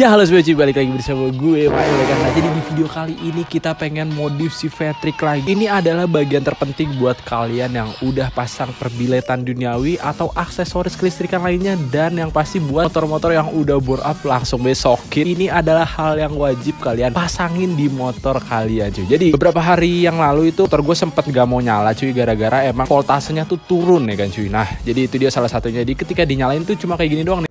Ya halo semuanya, balik lagi bersama gue Mael. Nah, jadi di video kali ini kita pengen modif si Vetrik lagi. Ini adalah bagian terpenting buat kalian yang udah pasang perbiletan duniawi atau aksesoris kelistrikan lainnya, dan yang pasti buat motor-motor yang udah bore up langsung besokin. Ini adalah hal yang wajib kalian pasangin di motor kalian cuy. Jadi beberapa hari yang lalu itu motor gue sempet gak mau nyala cuy, gara-gara emang voltasenya tuh turun ya kan cuy. Nah jadi itu dia salah satunya. Jadi ketika dinyalain tuh cuma kayak gini doang nih.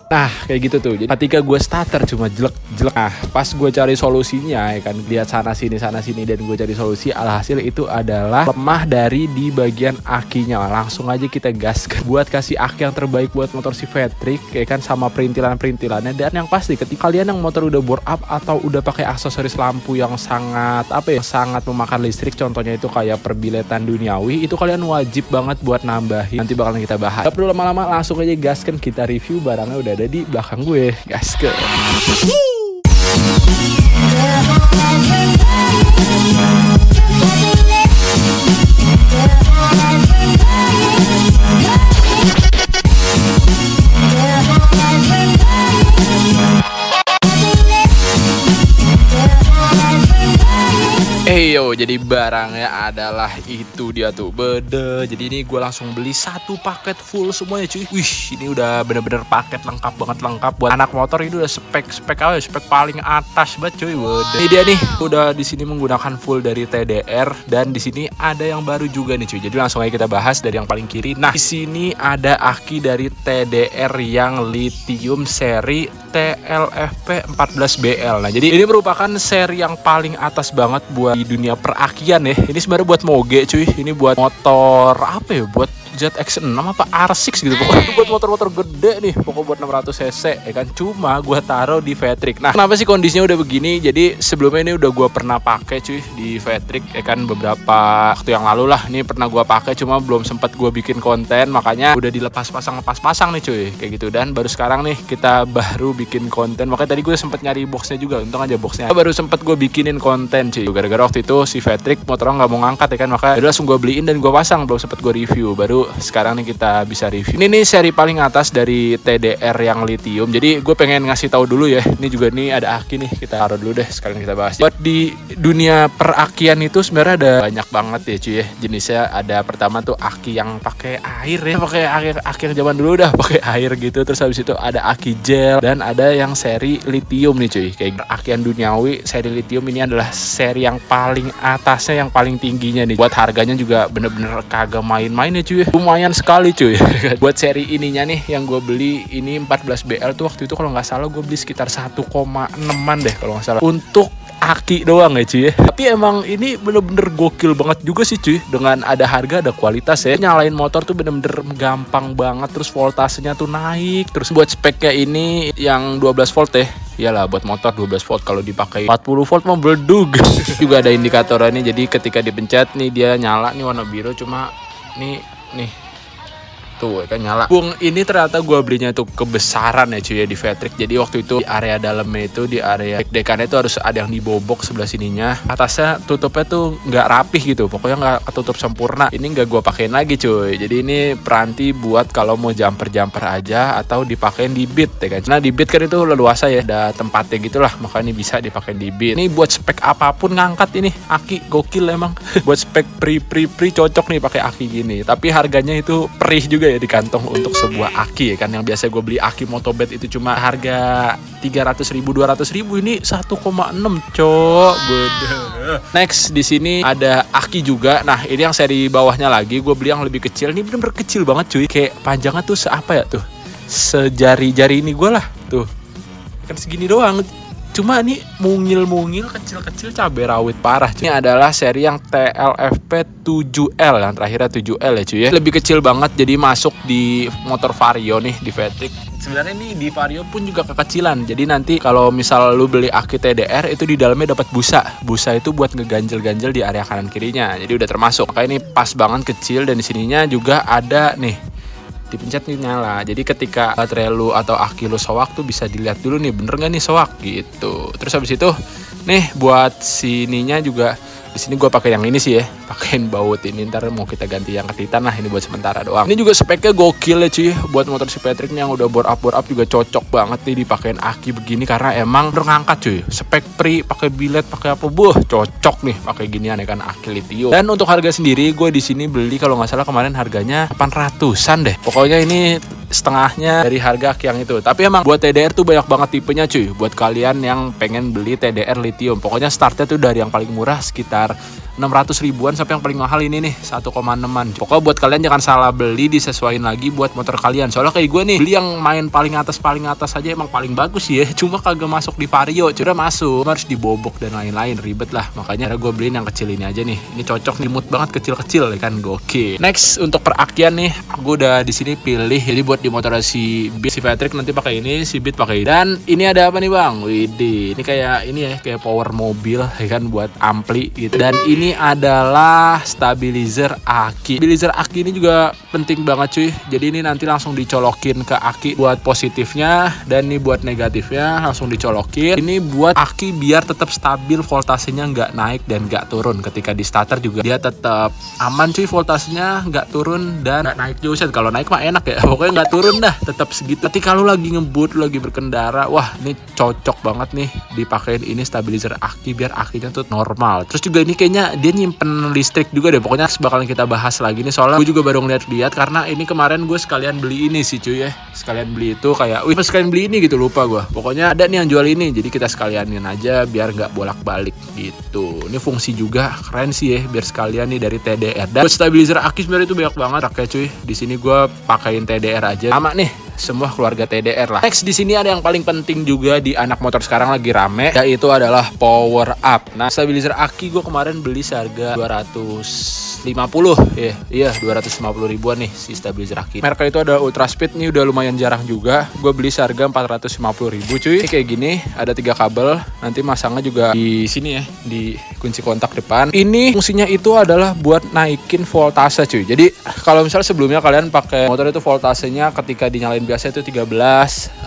Nah kayak gitu tuh. Jadi ketika gue starter cuma jelek. Nah pas gue cari solusinya ya kan, lihat sana sini dan gue cari solusi, alhasil itu adalah lemah dari di bagian akinya. Langsung aja kita gas buat kasih aki yang terbaik buat motor si Vetrik ya kan, sama perintilannya. Dan yang pasti ketika kalian yang motor udah bore up atau udah pakai aksesoris lampu yang sangat sangat memakan listrik, contohnya itu kayak perbiletan duniawi, itu kalian wajib banget buat nambahin. Nanti bakalan kita bahas. Gak perlu lama-lama, langsung aja gaskan, kita review. Barangnya udah ada di belakang gue, gaskan. Yo, jadi barangnya adalah itu dia tuh, bede. Jadi ini gue langsung beli satu paket full semuanya cuy. Wih, ini udah bener-bener paket lengkap banget, lengkap buat anak motor. Ini udah spek paling atas banget cuy, bede. Ini dia nih, udah di sini menggunakan full dari TDR, dan di sini ada yang baru juga nih cuy. Jadi langsung aja kita bahas dari yang paling kiri. Nah, di sini ada aki dari TDR yang lithium seri TLFP 14BL. Nah, jadi ini merupakan seri yang paling atas banget buat di dunia perakian ya. Ini sebenarnya buat moge cuy. Ini buat motor apa ya? Buat ZX6 apa R6 gitu. Pokoknya buat motor-motor gede nih. Pokoknya buat 600 cc ya kan. Cuma gue taruh di Vetrik. Nah, kenapa sih kondisinya udah begini? Jadi sebelumnya ini udah gue pernah pakai cuy di Vetrik ya kan, beberapa waktu yang lalu lah. Ini pernah gue pakai, cuma belum sempat gue bikin konten, makanya udah dilepas pasang nih cuy, kayak gitu. Dan baru sekarang nih kita baru bikin konten. Makanya tadi gue sempet nyari boxnya juga, untung aja boxnya. Baru sempet gue bikinin konten cuy. Gara-gara waktu itu si Vetrik motornya nggak mau ngangkat ya kan, makanya langsung gue beliin dan gue pasang. Belum sempet gue review, baru sekarang nih kita bisa review. Ini nih seri paling atas dari TDR yang lithium. Jadi gue pengen ngasih tahu dulu ya. Ini juga nih ada aki nih, kita taruh dulu deh. Sekarang kita bahas. Buat di dunia perakian itu sebenarnya ada banyak banget ya cuy ya jenisnya. Ada pertama tuh aki yang pakai air ya, pakai aki yang zaman dulu udah pakai air gitu. Terus habis itu ada aki gel, dan ada yang seri lithium nih cuy. Kayak perakian duniawi seri lithium ini adalah seri yang paling atasnya, yang paling tingginya nih. Buat harganya juga bener-bener kagak main-main ya cuy. Lumayan sekali cuy. Buat seri ininya nih yang gue beli ini 14BL tuh, waktu itu kalau nggak salah gue beli sekitar 1,6an deh kalau nggak salah, untuk aki doang ya cuy ya. Tapi emang ini bener-bener gokil banget juga sih cuy. Dengan ada harga ada kualitas ya. Nyalain motor tuh bener-bener gampang banget. Terus voltasenya tuh naik. Terus buat speknya ini yang 12 volt ya. Iyalah buat motor 12 volt, kalau dipakai 40 volt mah beledug. Juga ada indikatornya nih. Jadi ketika dipencet nih dia nyala nih warna biru. Cuma nih tuh kan nyala. Bung, ini ternyata gue belinya tuh kebesaran ya cuy ya di Vetrik. Jadi waktu itu di area dalamnya itu, di area dekannya itu harus ada yang dibobok sebelah sininya. Atasnya tutupnya tuh nggak rapih gitu, pokoknya nggak ketutup sempurna. Ini nggak gue pakein lagi cuy. Jadi ini peranti buat kalau mau jumper aja atau dipakein di beat ya kan. Nah di beat kan itu leluasa ya, ada tempatnya gitulah, makanya bisa dipakein di beat. Ini buat spek apapun ngangkat ini aki gokil emang. Buat spek pri cocok nih pakai aki gini. Tapi harganya itu perih juga ya di kantong untuk sebuah aki ya kan. Yang biasa gue beli aki motobed itu cuma harga 300.000 200.000, ini 1,6 cok, beda. Next di sini ada aki juga. Nah ini yang seri bawahnya lagi, gue beli yang lebih kecil. Ini bener-bener kecil banget cuy, kayak panjangnya tuh seapa ya tuh, sejari-jari ini gue lah tuh, kan segini doang. Cuma ini mungil-mungil kecil-kecil, cabai rawit parah cuy. Ini adalah seri yang TLFP 7L, yang terakhirnya 7L ya cuy ya. Lebih kecil banget, jadi masuk di motor Vario nih di Vetrik. Sebenarnya ini di Vario pun juga kekecilan. Jadi nanti kalau misal lu beli aki TDR itu di dalamnya dapat busa. Busa itu buat ngeganjel-ganjel di area kanan kirinya. Jadi udah termasuk. Makanya ini pas banget kecil, dan di sininya juga ada nih, dipencet nih nyala. Jadi ketika baterai lu atau aki lu soak tuh bisa dilihat dulu nih bener nggak nih soak gitu. Terus habis itu nih buat sininya juga di sini gue pakai yang ini sih ya, pakein baut ini, ntar mau kita ganti yang ke Titan. Nah ini buat sementara doang. Ini juga speknya gokil ya cuy, buat motor si Patrick nih yang udah bore up juga cocok banget nih dipakein aki begini, karena emang ngangkat cuy, spek pri, pakai bilet, pakai apa, cocok nih pakai ginian ya kan, aki lithium. Dan untuk harga sendiri gue di sini beli kalau nggak salah kemarin harganya 800-an deh. Pokoknya ini setengahnya dari harga aki yang itu. Tapi emang buat TDR tuh banyak banget tipenya cuy. Buat kalian yang pengen beli TDR lithium, pokoknya startnya tuh dari yang paling murah sekitar 600 ribuan sampai yang paling mahal ini nih 1,6an. Pokoknya buat kalian jangan salah beli, disesuaiin lagi buat motor kalian. Soalnya kayak gue nih beli yang main paling atas aja emang paling bagus ya, cuma kagak masuk di Vario. Udah masuk harus dibobok dan lain-lain, ribet lah. Makanya gue beliin yang kecil ini aja nih. Ini cocok nih, mood banget kecil-kecil ya kan, gokil. Next untuk perakian nih, aku udah di sini pilih. Jadi buat di motor si Patrick nanti pakai ini, si Beat pakai. Dan ini ada apa nih bang? Widih, ini kayak ini ya, kayak power mobil ya kan, buat ampli gitu. Dan ini adalah stabilizer aki. Stabilizer aki ini juga penting banget cuy. Jadi ini nanti langsung dicolokin ke aki buat positifnya, dan ini buat negatifnya langsung dicolokin. Ini buat aki biar tetap stabil, voltasenya nggak naik dan nggak turun. Ketika di starter juga dia tetap aman cuy, voltasenya nggak turun dan nggak naik juga. Kalau naik mah enak ya, pokoknya nggak turun dah, tetap segitu. Tapi kalau lagi ngebut, lagi berkendara, wah ini cocok banget nih dipakein ini stabilizer aki biar akinya tuh normal. Terus juga ini kayaknya dia nyimpen listrik juga deh. Pokoknya bakalan kita bahas lagi nih, soalnya gue juga baru ngeliat karena ini kemarin gue sekalian beli ini sih cuy ya. Sekalian beli itu kayak, wih sekalian beli ini gitu, lupa gue. Pokoknya ada nih yang jual ini, jadi kita sekalianin aja biar nggak bolak-balik gitu. Ini fungsi juga keren sih ya, biar sekalian nih dari TDR. Dan buat stabilizer aki sebenarnya itu banyak banget pakai cuy. Di sini gue pakein TDR aja. Sama nih, semua keluarga TDR lah. Next di sini ada yang paling penting juga di anak motor sekarang lagi rame, yaitu adalah power up. Nah stabilizer aki gue kemarin beli seharga 250 ya, iya 250 ribuan nih si stabilizer aki. Mereka itu ada Ultra Speed, nih udah lumayan jarang juga. Gue beli seharga 450 ribu cuy. Ini kayak gini, ada 3 kabel. Nanti masangnya juga di sini ya, di kunci kontak depan. Ini fungsinya itu adalah buat naikin voltase cuy. Jadi kalau misalnya sebelumnya kalian pakai motor itu voltasenya ketika dinyalain biasa itu 13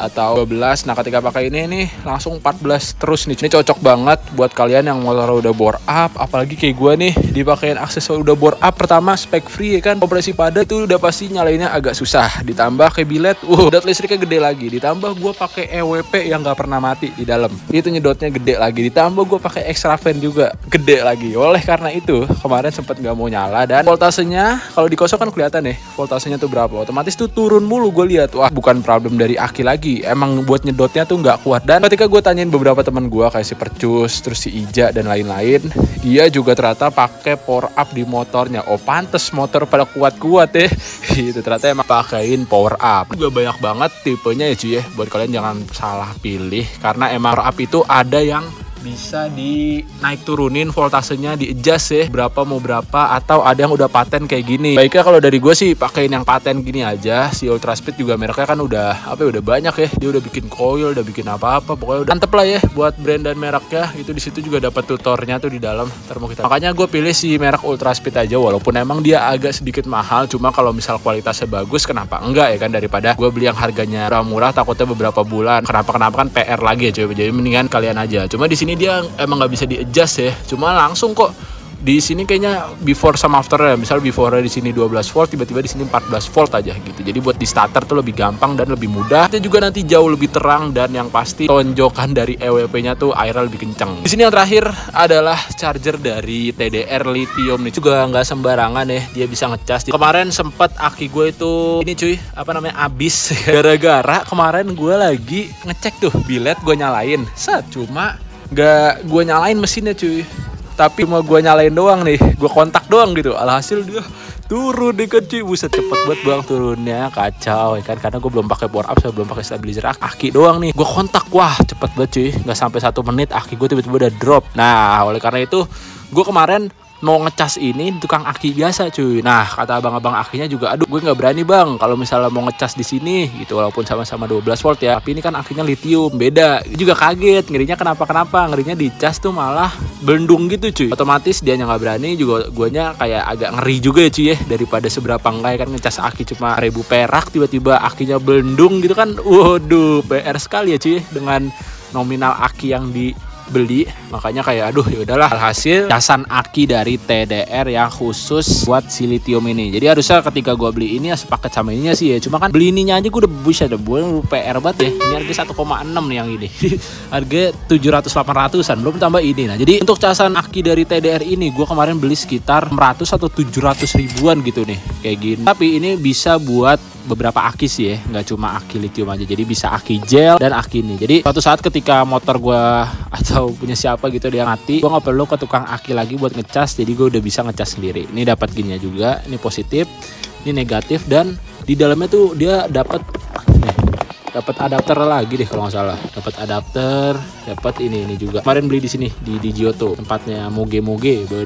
atau 12. Nah ketika pakai ini nih langsung 14 terus nih. Ini cocok banget buat kalian yang motor udah bore up, apalagi kayak gue nih dipakein aksesoris udah bore up. Pertama spek free ya kan, kompresi padat itu udah pasti nyalainnya agak susah. Ditambah kayak bilet, dot listriknya gede lagi. Ditambah gue pakai EWP yang gak pernah mati di dalam, itu nyedotnya gede lagi. Ditambah gue pakai extra fan juga gede lagi. Oleh karena itu kemarin sempet gak mau nyala, dan voltasenya kalau dikosong kan kelihatan nih voltasenya tuh berapa, otomatis tuh turun mulu. Gue lihat, wah bukan problem dari aki lagi, emang buat nyedotnya tuh nggak kuat. Dan ketika gue tanyain beberapa teman gue kayak si Percus, terus si Ija dan lain-lain, dia juga ternyata pakai power up di motornya. Oh pantes motor pada kuat-kuat ya. Itu ternyata emang pakein power up. Juga banyak banget tipenya ya cuy ya. Buat kalian jangan salah pilih, karena emang power up itu ada yang bisa di naik turunin voltasenya, di adjust ya berapa mau berapa, atau ada yang udah paten kayak gini. Baiknya kalau dari gue sih pakein yang paten gini aja. Si Ultra Speed juga mereknya kan udah apa ya, udah banyak ya, dia udah bikin coil, udah bikin apa-apa, pokoknya udah mantep lah ya buat brand dan mereknya. Itu di situ juga dapat tutornya tuh di dalam. Makanya gue pilih si merek Ultra Speed aja, walaupun emang dia agak sedikit mahal, cuma kalau misal kualitasnya bagus kenapa enggak ya kan, daripada gue beli yang harganya murah takutnya beberapa bulan kenapa kan PR lagi ya coy. Jadi mendingan kalian aja. Cuma di sini dia emang nggak bisa di adjust ya, cuma langsung kok. Di sini kayaknya before sama after ya. Misal before di sini 12 volt, tiba-tiba di sini 14 volt aja gitu. Jadi buat di starter tuh lebih gampang dan lebih mudah. Itu juga nanti jauh lebih terang, dan yang pasti tonjokan dari EWP-nya tuh airnya lebih kenceng. Di sini yang terakhir adalah charger dari TDR lithium nih. Juga nggak sembarangan ya, dia bisa ngecas. Kemarin sempet aki gue itu ini cuy, apa namanya, abis gara-gara kemarin gue lagi ngecek tuh bilet, gue nyalain cuma nggak gue nyalain mesinnya cuy, tapi cuma gue nyalain doang nih, gue kontak doang gitu. Alhasil dia turun deh kan cuy, buset cepet banget bang turunnya, kacau ya kan. Karena gue belum pakai power up, saya belum pakai stabilizer aki doang nih. Gue kontak, wah cepet banget cuy, nggak sampai 1 menit aki gue tiba-tiba udah drop. Nah oleh karena itu gue kemarin mau ngecas ini di tukang aki biasa cuy. Nah kata abang-abang akinya juga, aduh gue nggak berani bang kalau misalnya mau ngecas di sini gitu, walaupun sama-sama 12 volt ya, tapi ini kan akinya lithium beda. Juga kaget, ngerinya kenapa ngerinya dicas tuh malah bendung gitu cuy. Otomatis dia nggak berani, juga guanya kayak agak ngeri juga ya cuy ya, daripada seberapa enggak ya kan ngecas aki cuma 1000 perak tiba-tiba akinya bendung gitu kan. Waduh PR sekali ya cuy, dengan nominal aki yang di beli, makanya kayak aduh ya udahlah. Alhasil casan aki dari TDR yang khusus buat si lithium ini. Jadi harusnya ketika gue beli ini ya sepaket sama ininya sih ya. Cuma kan beli ininya aja gue udah buset ada PR banget ya. Ini harga 1,6 nih yang ini. Harga 700-800an belum tambah ini. Nah jadi untuk casan aki dari TDR ini gue kemarin beli sekitar 600 atau 700 ribuan gitu nih kayak gini. Tapi ini bisa buat beberapa aki sih ya, nggak cuma aki lithium aja. Jadi bisa aki gel dan aki ini. Jadi suatu saat ketika motor gue atau punya siapa gitu dia mati, gue nggak perlu ke tukang aki lagi buat ngecas. Jadi gue udah bisa ngecas sendiri. Ini dapat gininya juga, ini positif, ini negatif, dan di dalamnya tuh dia dapat adapter lagi deh kalau nggak salah. Dapat adapter, dapat ini juga. Kemarin beli di sini di Giotto, tempatnya Moge.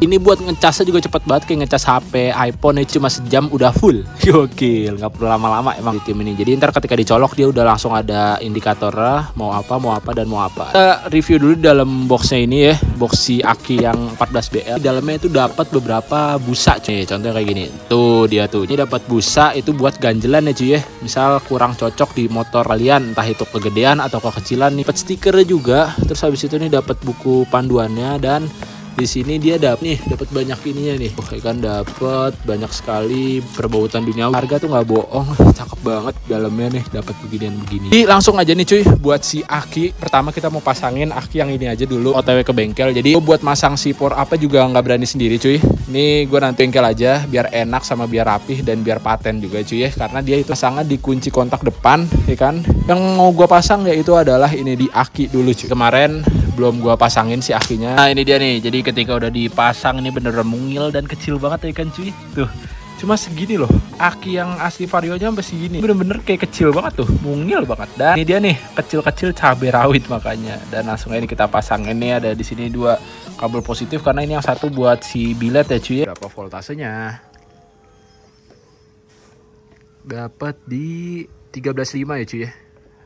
Ini buat ngecasnya juga cepet banget, kayak ngecas HP, iPhone cuma sejam udah full. Gokil, nggak perlu lama-lama emang lithium ini. Jadi ntar ketika dicolok dia udah langsung ada indikatornya mau apa. Kita review dulu dalam boxnya ini ya, box si aki yang 14BL. Di dalamnya itu dapat beberapa busa cuy. Contohnya kayak gini. Tuh dia tuh. Ini dapat busa itu buat ganjelan ya cuy ya. Misal kurang cocok di motor kalian, entah itu kegedean atau kekecilan nih. Dapat stikernya juga. Terus habis itu nih dapat buku panduannya, dan di sini dia dapat banyak ininya nih. Kan dapat banyak sekali perbautan dunia. Harga tuh nggak bohong, cakep banget dalamnya nih, dapat beginian begini. Jadi langsung aja nih cuy buat si aki. Pertama kita mau pasangin aki yang ini aja dulu, OTW ke bengkel. Jadi buat masang si power up juga nggak berani sendiri cuy. Ini gue nanti bengkel aja biar enak sama biar rapih dan biar paten juga cuy ya. Karena dia itu sangat dikunci kontak depan ya kan. Yang mau gue pasang yaitu adalah ini di aki dulu cuy. Kemarin belum gua pasangin si akinya. Nah ini dia nih, jadi ketika udah dipasang ini bener-bener mungil dan kecil banget ya kan cuy. Tuh cuma segini loh, aki yang asli Varionya sampai segini, bener-bener kayak kecil banget tuh, mungil banget. Dan ini dia nih, kecil-kecil cabai rawit makanya. Dan langsung ini kita pasang. Ini ada di sini 2 kabel positif karena ini yang satu buat si bilet ya cuy. Berapa voltasenya? Dapat di 13.5 ya cuy ya.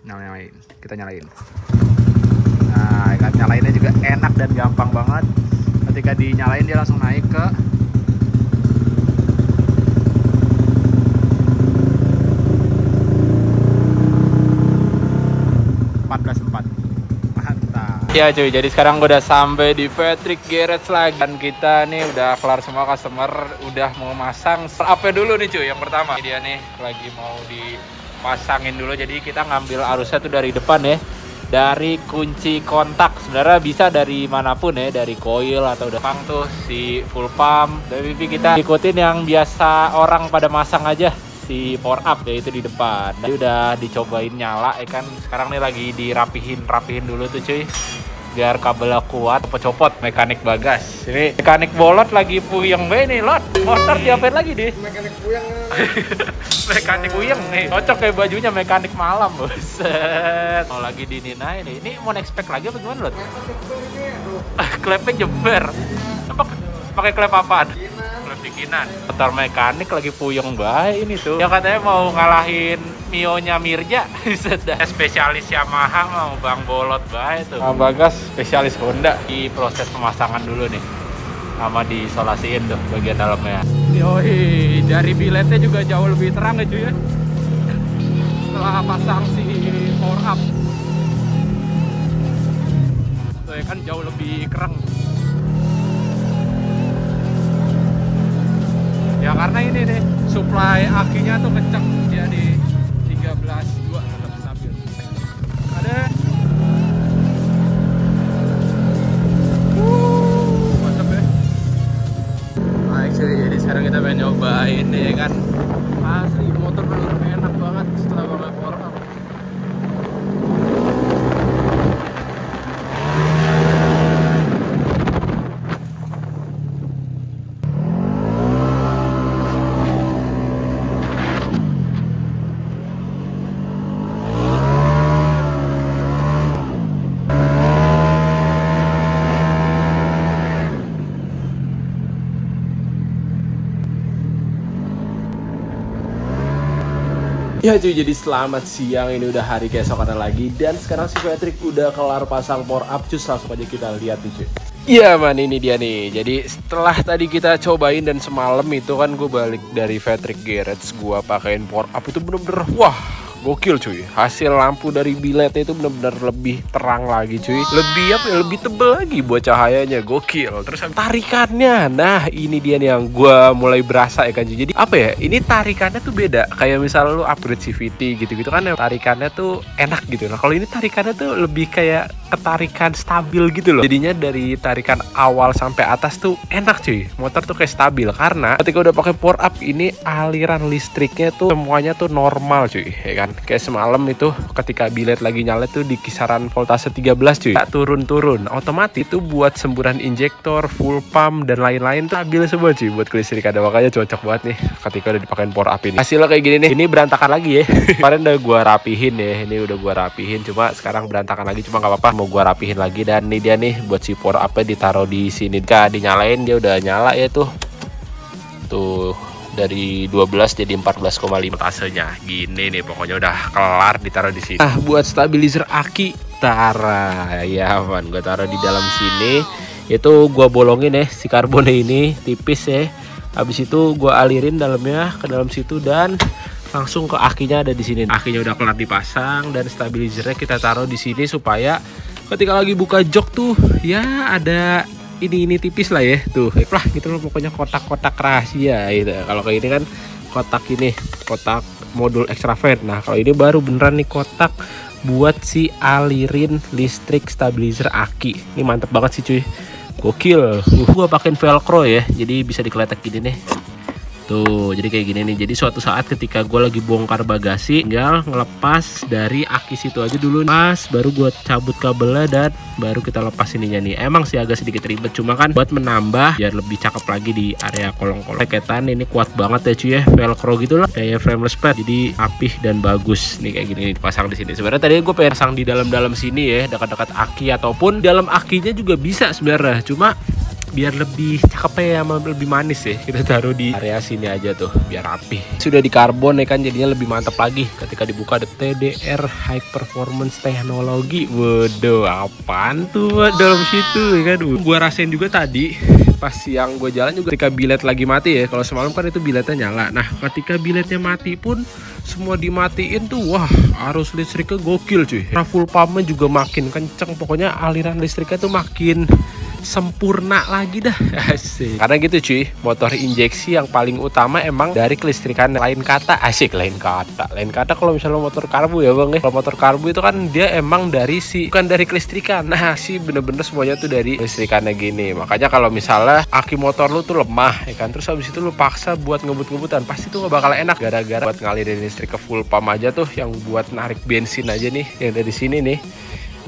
Nyalain, kita nyalain. Nah, kan nyalainnya juga enak dan gampang banget. Ketika dinyalain dia langsung naik ke 14.4. Mantap. Ya cuy, jadi sekarang gue udah sampai di Patrick Garage lagi. Dan kita nih udah kelar semua, customer udah mau masang. Apa dulu nih cuy yang pertama. Ini dia nih lagi mau dipasangin dulu. Jadi kita ngambil arusnya tuh dari depan ya. Dari kunci kontak, sebenarnya bisa dari manapun ya, dari coil atau udah pang tuh si full pump. Dari kita ikutin yang biasa orang pada masang aja, si power up yaitu di depan. Jadi udah dicobain nyala ya kan. Sekarang nih lagi dirapihin dulu tuh cuy, biar kabelnya kuat. Copot mekanik Bagas. Ini mekanik bolot lagi puyeng be nih lot. Motor diapain lagi deh? Mekanik puyeng. Mekanik puyeng nih. Cocok kayak bajunya mekanik malam, buset. Mau lagi dininai nih. Ini mau expect lagi apa gimana lot? Klepnya jeber. Pakai klep apaan? Klep bikinan. Motor mekanik lagi puyeng bae ini tuh. Yang katanya mau ngalahin Mio-nya Mirja. Spesialis Yamaha mau Bang Bolot bae tuh. Bagas spesialis Honda. Di proses pemasangan dulu nih. Sama diisolasiin tuh bagian dalamnya. Yoi, dari biletnya juga jauh lebih terang ya cuy ya. Setelah pasang si power up. Tuh ya kan jauh lebih kereng. Ya karena ini nih, supply akinya tuh kenceng. Dia di 13.2 tetap stabil. Ada mantap ya. Baik sih, jadi sekarang kita pengen nyobain nih kan. Asli motor bener-bener enak banget setelah pakai power up. Ya cuy, jadi selamat siang, ini udah hari keesokan lagi. Dan sekarang si Patrick udah kelar pasang power up, cus langsung aja kita lihat nih cuy. Iya man, ini dia nih. Jadi setelah tadi kita cobain dan semalam itu kan gue balik dari Patrick Garage, gue pakein power up itu bener-bener wah gokil cuy. Hasil lampu dari biletnya itu bener-bener lebih terang lagi cuy. Lebih apa ya, lebih tebel lagi buat cahayanya, gokil. Terus tarikannya, nah ini dia nih yang gue mulai berasa ya kan cuy. Jadi apa ya, ini tarikannya tuh beda. Kayak misalnya lu upgrade CVT gitu-gitu kan, tarikannya tuh enak gitu. Nah kalau ini tarikannya tuh lebih kayak ketarikan stabil gitu loh. Jadinya dari tarikan awal sampai atas tuh enak cuy. Motor tuh kayak stabil karena ketika udah pakai power up ini aliran listriknya tuh semuanya tuh normal cuy, ya kan. Kayak semalam itu ketika bilet lagi nyala tuh di kisaran voltase 13 cuy, gak turun-turun. Otomatis itu buat semburan injektor, full pump dan lain-lain tuh stabil semua cuy buat kelistrikan. Makanya cocok banget nih ketika udah dipakein power up ini. Hasilnya kayak gini nih. Ini berantakan lagi ya. Kemarin udah gua rapihin ya. Ini udah gua rapihin, cuma sekarang berantakan lagi, cuma nggak apa-apa, mau gua rapihin lagi. Dan ini dia nih buat si power up-nya ditaruh di sini. Gak dinyalain, dia udah nyala ya tuh. Tuh dari 12 jadi 14,5 voltasenya. Gini nih pokoknya udah kelar ditaruh di sini. Nah, buat stabilizer aki Tara ya man, gue taruh di dalam sini. Itu gue bolongin ya si karbonnya ini tipis ya. Habis itu gue alirin dalamnya ke dalam situ dan langsung ke akinya ada di sini. Akinya udah kelar dipasang dan stabilizernya kita taruh di sini supaya ketika lagi buka jok tuh ya ada ini tipis lah ya tuh lah gitu loh, pokoknya kotak-kotak rahasia gitu. Kalau kayak ini kan kotak ini kotak modul extravert. Nah kalau ini baru beneran nih kotak buat si alirin listrik stabilizer aki. Ini mantep banget sih cuy, gokil. Gua pakein velcro ya, jadi bisa dikeletek gini nih. Tuh, jadi kayak gini nih. Jadi suatu saat ketika gue lagi bongkar bagasi, tinggal ngelepas dari aki situ aja dulu. Pas, baru gue cabut kabelnya dan baru kita lepas ininya nih. Emang sih agak sedikit ribet, cuma kan buat menambah biar lebih cakep lagi di area kolong-kolong. Paketan ini kuat banget ya cuy ya, velcro gitu lah, kayak frameless pad. Jadi rapih dan bagus nih kayak gini nih, dipasang di sini. Sebenarnya tadi gue pengen pasang di dalam-dalam sini ya, dekat-dekat aki ataupun dalam akinya juga bisa sebenarnya. Cuma biar lebih cakep ya, sama lebih manis ya, kita taruh di area sini aja tuh biar rapi. Sudah di karbon ya kan, jadinya lebih mantap lagi ketika dibuka. Ada TDR High Performance Teknologi. Waduh, apaan tuh dalam situ ya kan. Gua rasain juga tadi pas siang gue jalan juga ketika bilet lagi mati ya. Kalau semalam kan itu biletnya nyala. Nah ketika biletnya mati pun semua dimatiin tuh, wah arus listriknya gokil cuy. Full pumpnya juga makin kenceng, pokoknya aliran listriknya tuh makin sempurna lagi dah. Asik. Karena gitu cuy, motor injeksi yang paling utama emang dari kelistrikan. Lain kata, asik, lain kata kalau misalnya motor karbu ya bang ya. Kalau motor karbu itu kan dia emang dari bukan dari kelistrikan. Nah sih bener-bener semuanya tuh dari kelistrikannya gini. Makanya kalau misalnya aki motor lu tuh lemah ya kan, terus habis itu lu paksa buat ngebut-ngebutan, pasti tuh gak bakal enak. Gara-gara buat ngalirin listrik ke full pump aja tuh, yang buat narik bensin aja nih, yang dari sini nih,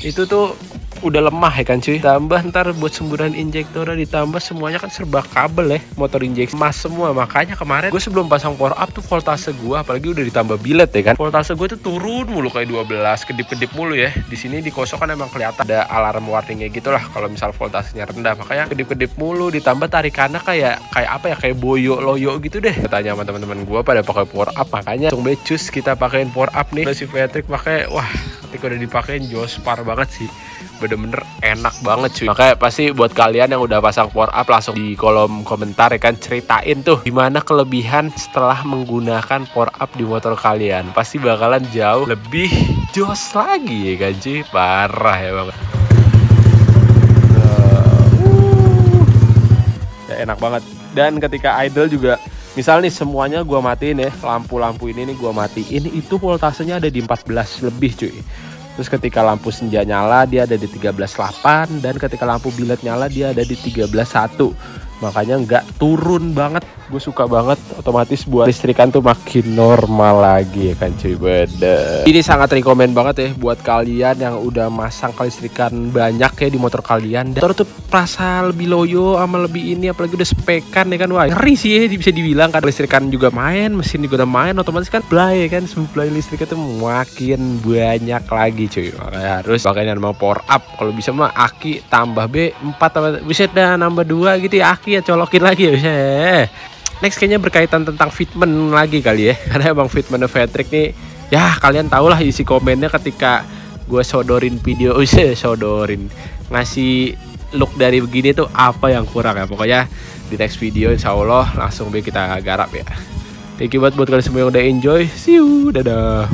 itu tuh udah lemah ya kan cuy. Tambah ntar buat semburan injektornya, ditambah semuanya kan serba kabel ya, motor injeksi emas semua. Makanya kemarin gue sebelum pasang power up tuh voltase gue, apalagi udah ditambah bilet ya kan, voltase gue tuh turun mulu kayak 12, kedip-kedip mulu ya. Di sini di kosong kan emang kelihatan ada alarm warningnya gitulah kalau misal voltasenya rendah. Makanya kedip-kedip mulu, ditambah tarikannya kayak apa ya, kayak boyo loyo gitu deh. Katanya sama teman-teman gue pada pakai power up, makanya langsung becus kita pakein power up nih. Si Patrick pakai, wah ketika udah dipakein jospar banget sih, bener-bener enak banget cuy. Makanya pasti buat kalian yang udah pasang power up, langsung di kolom komentar ya kan, ceritain tuh gimana kelebihan setelah menggunakan power up di motor kalian. Pasti bakalan jauh lebih jos lagi ya kan cuy, parah ya banget. Ya, enak banget. Dan ketika idle juga, misal nih semuanya gua matiin ya, lampu-lampu ini nih gua matiin, itu voltasenya ada di 14 lebih cuy. Terus ketika lampu senja nyala dia ada di 13.8, dan ketika lampu bilet nyala dia ada di 13.1. Makanya nggak turun banget. Gue suka banget, otomatis buat listrikan tuh makin normal lagi ya kan cuy. Beda. Ini sangat rekomen banget ya buat kalian yang udah masang kelistrikan banyak ya di motor kalian. Dan motor tuh perasa lebih loyo sama lebih ini, apalagi udah spekan ya kan. Wah ngeri sih ya, bisa dibilang kan. Listrikan juga main, mesin juga udah main, otomatis kan supply ya kan, supply listriknya tuh makin banyak lagi cuy. Makanya harus pakainya nama power up. Kalau bisa mah aki tambah B4 bisa dah, nambah 2 gitu ya, aki ya colokin lagi ya bisa. Next kayaknya berkaitan tentang fitment lagi kali ya, karena emang fitment Patrick nih ya kalian tau lah isi komennya ketika gue sodorin video, sodorin ngasih look dari begini tuh apa yang kurang ya. Pokoknya di next video insya Allah langsung kita garap ya. Thank you buat kalian semua yang udah enjoy. See you, dadah.